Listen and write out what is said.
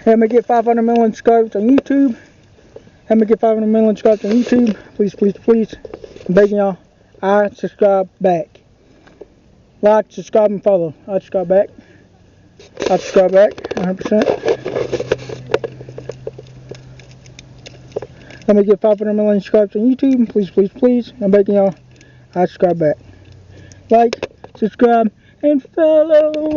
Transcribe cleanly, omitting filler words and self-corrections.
Help me get 500 million subscribers on YouTube. Help me get 500 million subscribers on YouTube. Please, please, please. I'm begging y'all. I subscribe back. Like, subscribe, and follow. I subscribe back. I subscribe back 100%. Let me get 500 million subscribers on YouTube. Please, please, please. I'm begging y'all. I subscribe back. Like, subscribe, and follow.